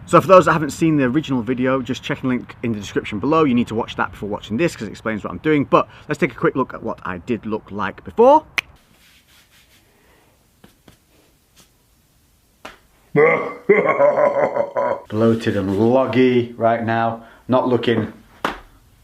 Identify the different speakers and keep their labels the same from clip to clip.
Speaker 1: So for those that haven't seen the original video, just check the link in the description below. You need to watch that before watching this because it explains what I'm doing. But let's take a quick look at what I did look like before. Bloated and loggy right now, not looking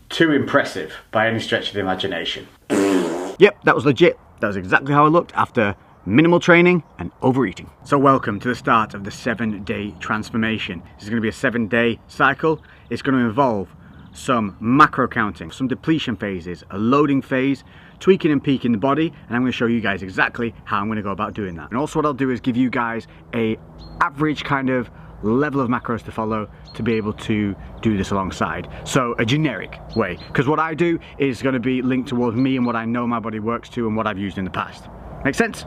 Speaker 1: too impressive by any stretch of the imagination. Yep, that was legit. That was exactly how I looked after minimal training and overeating. So welcome to the start of the 7-day transformation. This is going to be a 7-day cycle. It's going to involve some macro counting, some depletion phases, a loading phase, tweaking and peaking the body, and I'm going to show you guys exactly how I'm going to go about doing that. And also what I'll do is give you guys a average kind of level of macros to follow to be able to do this alongside. So a generic way, because what I do is going to be linked towards me and what I know my body works to and what I've used in the past. Make sense?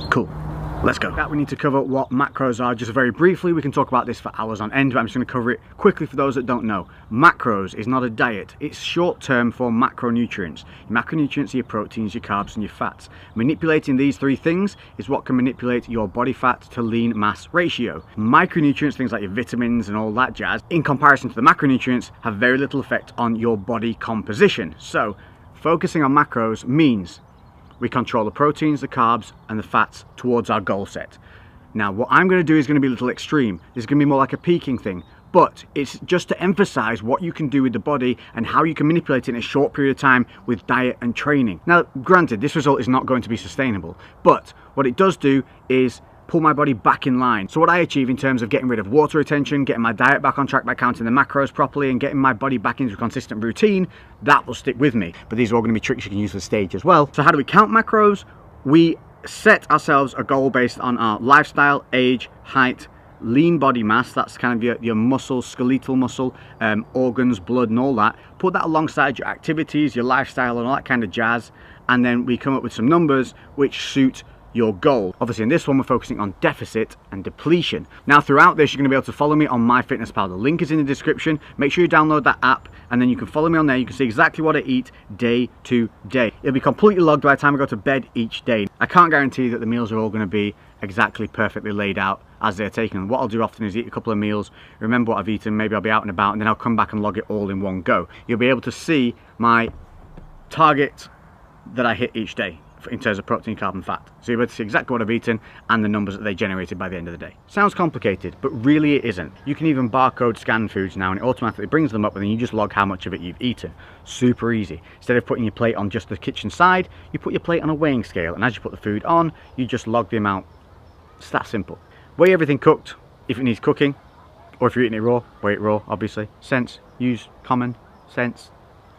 Speaker 1: Cool. Let's go. We need to cover what macros are just very briefly. We can talk about this for hours on end, but I'm just going to cover it quickly for those that don't know. Macros is not a diet. It's short term for macronutrients. Your macronutrients are your proteins, your carbs, and your fats. Manipulating these three things is what can manipulate your body fat to lean mass ratio. Micronutrients, things like your vitamins and all that jazz, in comparison to the macronutrients, have very little effect on your body composition. So focusing on macros means we control the proteins, the carbs, and the fats towards our goal set. Now, what I'm going to do is going to be a little extreme. This is going to be more like a peaking thing, but it's just to emphasize what you can do with the body and how you can manipulate it in a short period of time with diet and training. Now, granted, this result is not going to be sustainable, but what it does do is pull my body back in line. So what I achieve in terms of getting rid of water retention, getting my diet back on track by counting the macros properly and getting my body back into a consistent routine, that will stick with me. But these are all going to be tricks you can use for the stage as well. So how do we count macros? We set ourselves a goal based on our lifestyle, age, height, lean body mass, that's kind of your muscle, skeletal muscle, organs, blood and all that. Put that alongside your activities, your lifestyle and all that kind of jazz, and then we come up with some numbers which suit your goal. Obviously in this one we're focusing on deficit and depletion. Now throughout this you're going to be able to follow me on MyFitnessPal. The link is in the description. Make sure you download that app and then you can follow me on there. You can see exactly what I eat day to day. It'll be completely logged by the time I go to bed each day. I can't guarantee that the meals are all going to be exactly perfectly laid out as they're taken. What I'll do often is eat a couple of meals, remember what I've eaten, maybe I'll be out and about, and then I'll come back and log it all in one go. You'll be able to see my target that I hit each day in terms of protein, carb and fat. So you're able to see exactly what I've eaten and the numbers that they generated by the end of the day. Sounds complicated, but really it isn't. You can even barcode scan foods now and it automatically brings them up and then you just log how much of it you've eaten. Super easy. Instead of putting your plate on just the kitchen side, you put your plate on a weighing scale, and as you put the food on, you just log the amount. It's that simple. Weigh everything cooked if it needs cooking, or if you're eating it raw, weigh it raw, obviously. Sense, use common sense.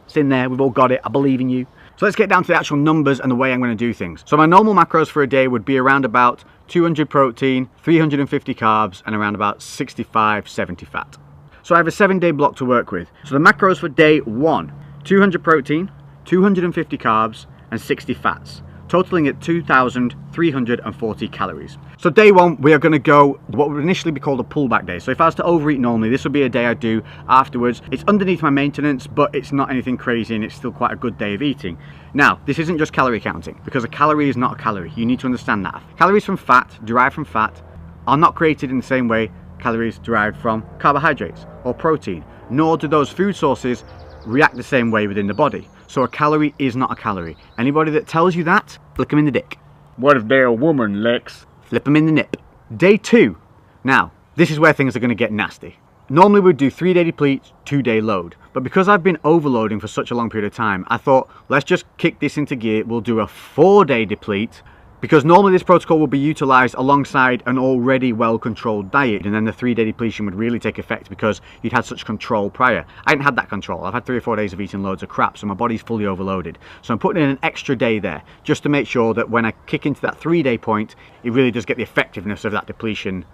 Speaker 1: It's in there, we've all got it, I believe in you. So let's get down to the actual numbers and the way I'm going to do things. So my normal macros for a day would be around about 200 protein, 350 carbs, and around about 65, 70 fat. So I have a 7-day block to work with. So the macros for day 1, 200 protein, 250 carbs, and 60 fats, totaling at 2,340 calories. So day 1, we are going to go what would initially be called a pullback day. So if I was to overeat normally, this would be a day I do afterwards. It's underneath my maintenance, but it's not anything crazy and it's still quite a good day of eating. Now, this isn't just calorie counting, because a calorie is not a calorie. You need to understand that. Calories from fat, derived from fat, are not created in the same way calories derived from carbohydrates or protein, nor do those food sources react the same way within the body. So a calorie is not a calorie. Anybody that tells you that, flick them in the dick. What if they're a woman, Lex? Flip them in the nip. Day 2. Now, this is where things are going to get nasty. Normally we'd do 3-day deplete, 2-day load. But because I've been overloading for such a long period of time, I thought, let's just kick this into gear. We'll do a 4-day deplete, because normally this protocol will be utilized alongside an already well-controlled diet, and then the 3-day depletion would really take effect because you'd had such control prior. I hadn't had that control. I've had 3 or 4 days of eating loads of crap, so my body's fully overloaded. So I'm putting in an extra day there, just to make sure that when I kick into that 3-day point, it really does get the effectiveness of that depletion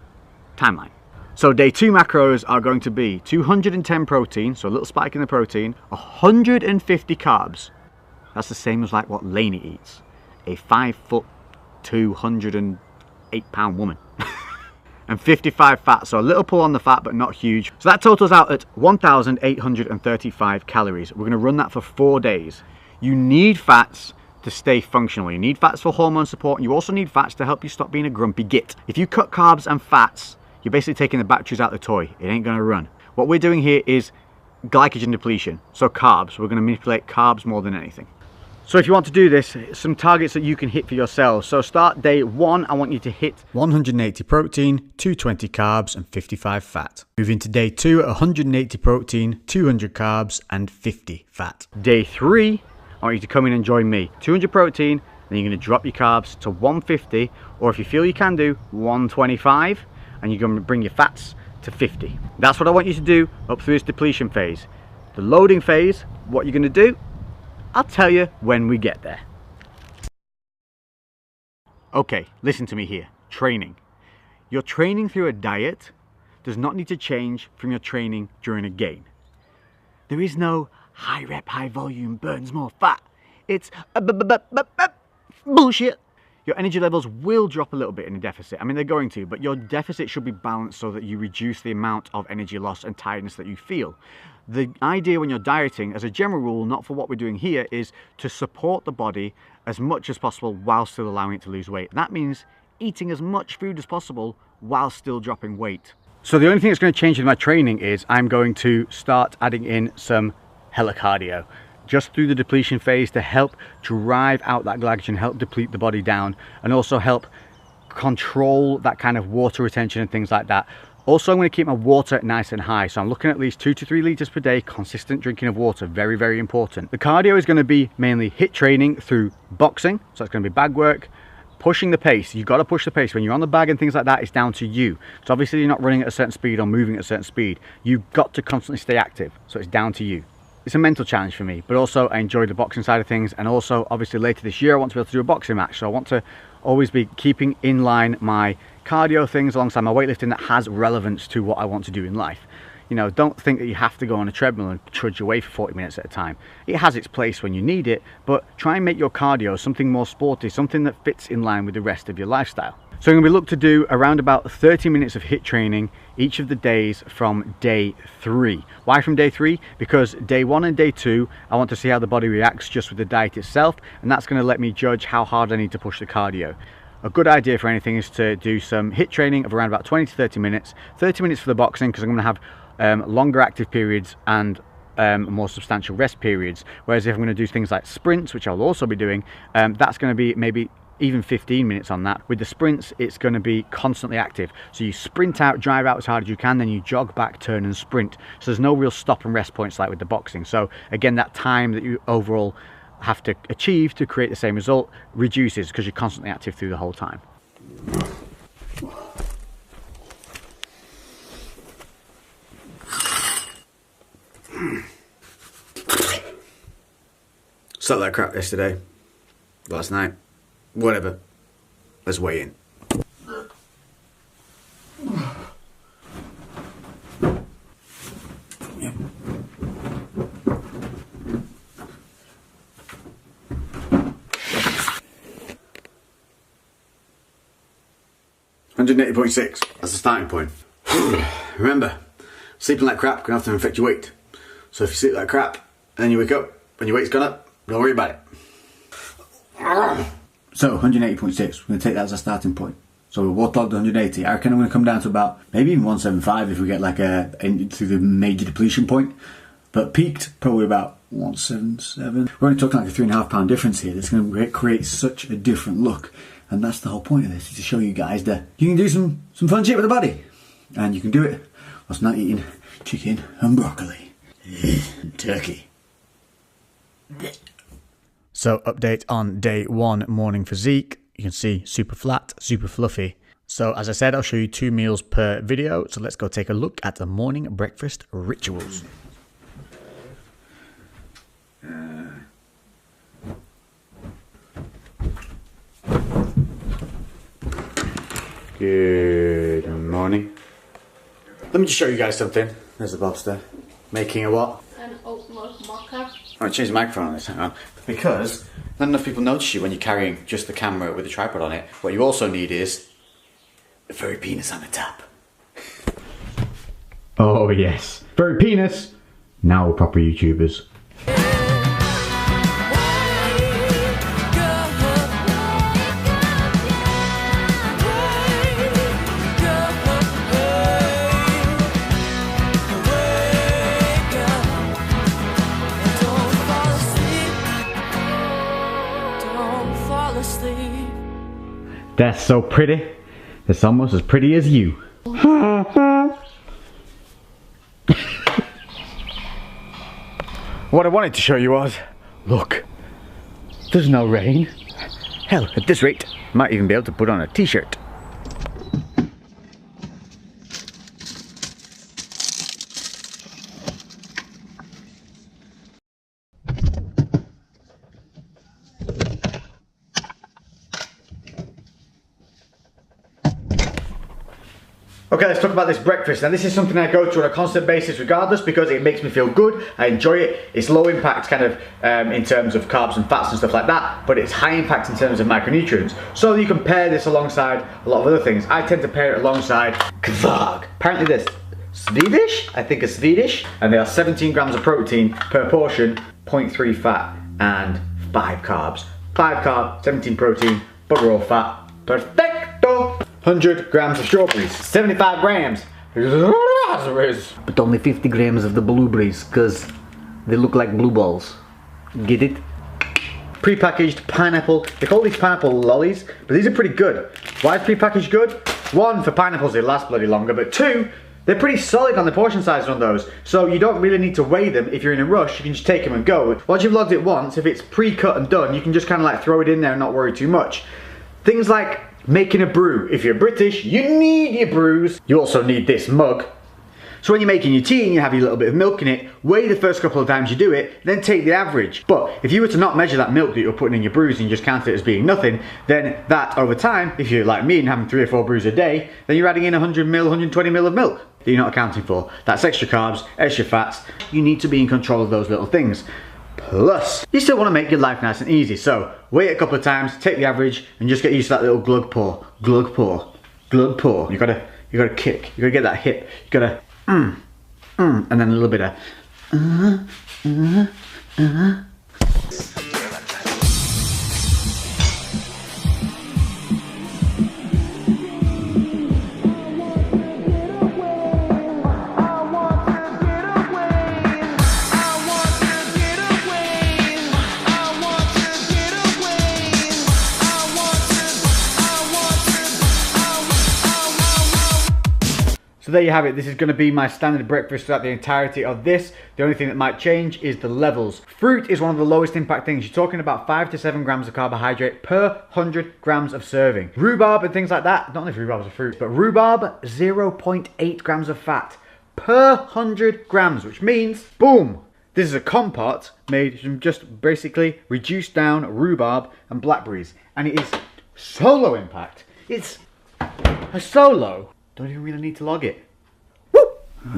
Speaker 1: timeline. So day 2 macros are going to be 210 protein, so a little spike in the protein, 150 carbs. That's the same as like what Lainey eats, a 5'2", 108-pound woman. And 55 fat, so a little pull on the fat but not huge. So that totals out at 1,835 calories. We're going to run that for 4 days. You need fats to stay functional. You need fats for hormone support, and you also need fats to help you stop being a grumpy git. If you cut carbs and fats, you're basically taking the batteries out of the toy. It ain't gonna run. What we're doing here is glycogen depletion, so carbs. We're gonna manipulate carbs more than anything. So if you want to do this, some targets that you can hit for yourselves. So start day 1, I want you to hit 180 protein, 220 carbs and 55 fat. Move into day 2 at 180 protein, 200 carbs and 50 fat. Day 3, I want you to come in and join me. 200 protein, then you're going to drop your carbs to 150, or if you feel you can do, 125, and you're going to bring your fats to 50. That's what I want you to do up through this depletion phase. The loading phase, what you're going to do, I'll tell you when we get there. Okay, listen to me here. Training. Your training through a diet does not need to change from your training during a gain. There is no high rep, high volume burns more fat. It's bullshit. Your energy levels will drop a little bit in a deficit. I mean, they're going to, but your deficit should be balanced so that you reduce the amount of energy loss and tiredness that you feel. The idea when you're dieting, as a general rule, not for what we're doing here, is to support the body as much as possible while still allowing it to lose weight. That means eating as much food as possible while still dropping weight. So the only thing that's going to change in my training is I'm going to start adding in some helicardio, just through the depletion phase to help drive out that glycogen, help deplete the body down, and also help control that kind of water retention and things like that. Also, I'm going to keep my water nice and high, so I'm looking at least 2 to 3 litres per day, consistent drinking of water, very, very important. The cardio is going to be mainly HIIT training through boxing, so it's going to be bag work, pushing the pace. You've got to push the pace. When you're on the bag and things like that, it's down to you. So obviously you're not running at a certain speed or moving at a certain speed. You've got to constantly stay active, so it's down to you. It's a mental challenge for me, but also I enjoy the boxing side of things, and also obviously later this year I want to be able to do a boxing match, so I want to always be keeping in line my cardio things alongside my weightlifting that has relevance to what I want to do in life. You know, don't think that you have to go on a treadmill and trudge away for 40 minutes at a time. It has its place when you need it, but try and make your cardio something more sporty, something that fits in line with the rest of your lifestyle. So I'm going to look to do around about 30 minutes of HIIT training each of the days from day 3. Why from day 3? Because day 1 and day 2, I want to see how the body reacts just with the diet itself, and that's going to let me judge how hard I need to push the cardio. A good idea for anything is to do some HIIT training of around about 20 to 30 minutes. 30 minutes for the boxing, because I'm going to have longer active periods and more substantial rest periods. Whereas if I'm going to do things like sprints, which I'll also be doing, that's going to be maybe even 15 minutes on that. With the sprints, it's going to be constantly active. So you sprint out, drive out as hard as you can, then you jog back, turn and sprint. So there's no real stop and rest points like with the boxing. So again, that time that you overall have to achieve to create the same result reduces because you're constantly active through the whole time. Slept like crap yesterday, last night, whatever, let's weigh in. Yep. $180.6, that's the starting point. Remember, sleeping like crap can often affect your weight. So if you sleep like crap and then you wake up and your weight's gone up, don't worry about it. So 180.6, we're going to take that as a starting point. So we're waterlogged 180. I reckon I'm going to come down to about maybe even 175 if we get like through the major depletion point. But peaked probably about 177. We're only talking like a 3.5 pound difference here. That's going to create such a different look. And that's the whole point of this, is to show you guys that you can do some fun shit with the body. And you can do it whilst not eating chicken and broccoli. And turkey. So update on day 1 morning physique. You can see super flat, super fluffy. So as I said, I'll show you 2 meals per video. So let's go take a look at the morning breakfast rituals. Good morning. Let me just show you guys something. There's the Bobster. Making a what?
Speaker 2: An oat milk mocha.
Speaker 1: I'll change the microphone on this, hang on. Because not enough people notice you when you're carrying just the camera with the tripod on it. What you also need is a furry penis on the top. Oh yes, furry penis. Now we're proper YouTubers. They're so pretty. It's almost as pretty as you. What I wanted to show you was, look, there's no rain. Hell, at this rate, I might even be able to put on a t-shirt. Okay, let's talk about this breakfast. Now this is something I go to on a constant basis regardless because it makes me feel good, I enjoy it. It's low impact kind of in terms of carbs and fats and stuff like that, but it's high impact in terms of micronutrients. So you can pair this alongside a lot of other things. I tend to pair it alongside kvarg. Apparently this Swedish, I think it's Swedish, and they are 17 grams of protein per portion, 0.3 fat and 5 carbs. 5 carb, 17 protein, bugger all fat, perfecto! 100 grams of strawberries, 75 grams raspberries, but only 50 grams of the blueberries because they look like blue balls. Get it? Pre-packaged pineapple. They call these pineapple lollies, but these are pretty good. Why is pre-packaged good? One, for pineapples they last bloody longer, but two, they're pretty solid on the portion size on those, so you don't really need to weigh them. If you're in a rush, you can just take them and go. Once you've logged it once, if it's pre-cut and done, you can just kind of like throw it in there and not worry too much. Things like making a brew. If you're British, you need your brews. You also need this mug. So when you're making your tea and you have your little bit of milk in it, weigh the first couple of times you do it, then take the average. But if you were to not measure that milk that you're putting in your brews and you just count it as being nothing, then that over time, if you're like me and having 3 or 4 brews a day, then you're adding in 100 ml, 120 ml of milk that you're not accounting for. That's extra carbs, extra fats. You need to be in control of those little things. Plus, you still want to make your life nice and easy, so weigh it a couple of times, take the average, and just get used to that little glug pour, glug pour, glug pour. You gotta kick, you gotta get that hip, you gotta and then a little bit of So there you have it. This is going to be my standard breakfast throughout the entirety of this. The only thing that might change is the levels. Fruit is one of the lowest impact things. You're talking about 5 to 7 grams of carbohydrate per 100 grams of serving. Rhubarb and things like that, not only rhubarb is a fruit, but rhubarb, 0.8 grams of fat per 100 grams, which means, boom, this is a compote made from just basically reduced down rhubarb and blackberries. And it is so low impact. It's so low. Don't even really need to log it. Woo!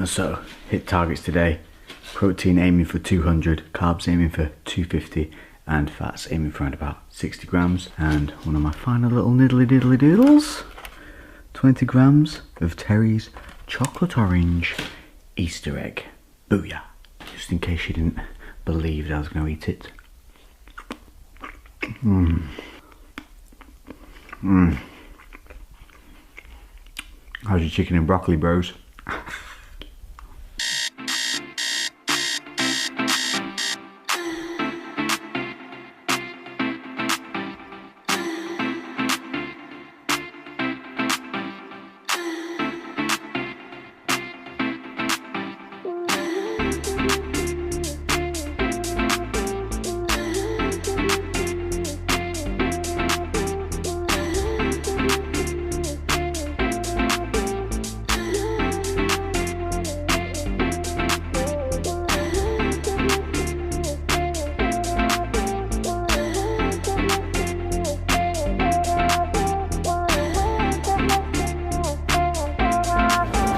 Speaker 1: So, hit targets today. Protein aiming for 200, carbs aiming for 250, and fats aiming for around about 60 grams. And one of my final little niddly diddly doodles, 20 grams of Terry's chocolate orange Easter egg. Booyah. Just in case you didn't believe that I was going to eat it. How's your chicken and broccoli, bros?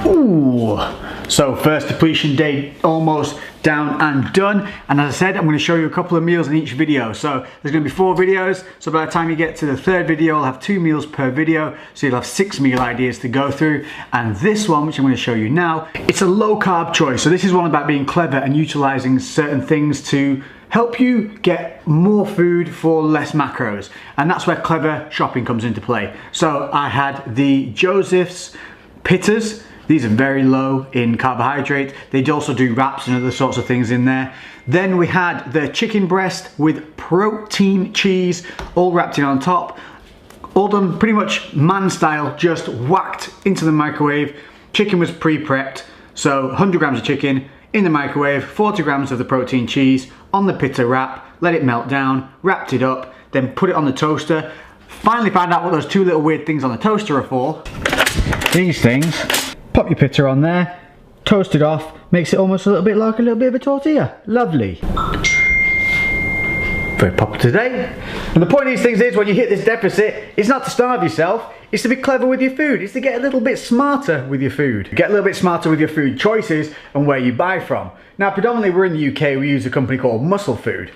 Speaker 1: Ooh. So first depletion day almost down and done, and as I said, I'm going to show you a couple of meals in each video. So there's going to be 4 videos, so by the time you get to the 3rd video I'll have 2 meals per video, so you'll have 6 meal ideas to go through. And this one, which I'm going to show you now, it's a low carb choice. So this is one about being clever and utilizing certain things to help you get more food for less macros, and that's where clever shopping comes into play. So I had the Joseph's Pitters. These are very low in carbohydrate. They also do wraps and other sorts of things in there. Then we had the chicken breast with protein cheese, all wrapped in on top. All done pretty much man style, just whacked into the microwave. Chicken was pre-prepped, so 100 grams of chicken in the microwave, 40 grams of the protein cheese on the pita wrap, let it melt down, wrapped it up, then put it on the toaster. Finally found out what those two little weird things on the toaster are for. These things, pop your pita on there, toast it off, makes it almost a little bit like a little bit of a tortilla. Lovely. Very popular today. And the point of these things is, when you hit this deficit, it's not to starve yourself, it's to be clever with your food. It's to get a little bit smarter with your food. Get a little bit smarter with your food choices and where you buy from. Now, predominantly we're in the UK, we use a company called Muscle Food.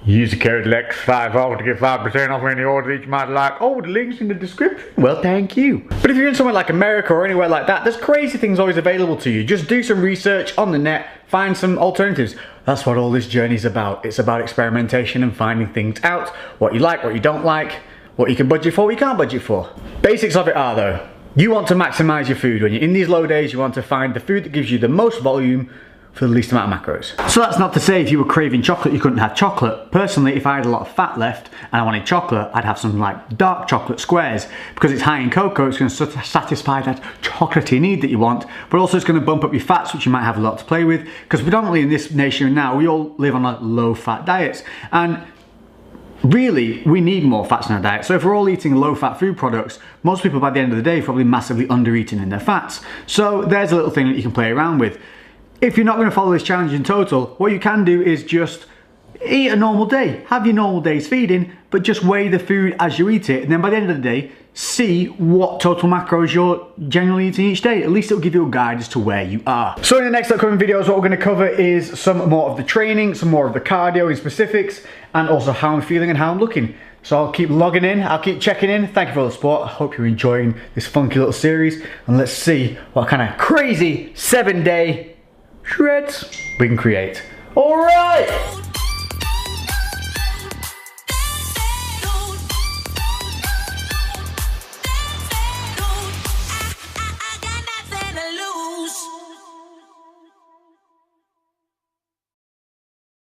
Speaker 1: Use the code LEX50 to get 5% off any order that you might like. Oh, the link's in the description. Well, thank you. But if you're in somewhere like America or anywhere like that, there's crazy things always available to you. Just do some research on the net, find some alternatives. That's what all this journey's about. It's about experimentation and finding things out. What you like, what you don't like, what you can budget for, what you can't budget for. Basics of it are though, you want to maximize your food. When you're in these low days, you want to find the food that gives you the most volume for the least amount of macros. So that's not to say if you were craving chocolate, you couldn't have chocolate. Personally, if I had a lot of fat left and I wanted chocolate, I'd have some like dark chocolate squares. Because it's high in cocoa, it's going to satisfy that chocolatey need that you want, but also it's going to bump up your fats, which you might have a lot to play with. Because predominantly in this nation now, we all live on like low fat diets. And really, we need more fats in our diet. So if we're all eating low fat food products, most people by the end of the day are probably massively under eating in their fats. So there's a little thing that you can play around with. If you're not going to follow this challenge in total, what you can do is just eat a normal day. Have your normal day's feeding, but just weigh the food as you eat it. And then by the end of the day, see what total macros you're generally eating each day. At least it'll give you a guide as to where you are. So in the next upcoming videos, what we're going to cover is some more of the training, some more of the cardio in specifics, and also how I'm feeling and how I'm looking. So I'll keep logging in, I'll keep checking in. Thank you for all the support. I hope you're enjoying this funky little series. And let's see what kind of crazy 7-day shreds we can create. All right.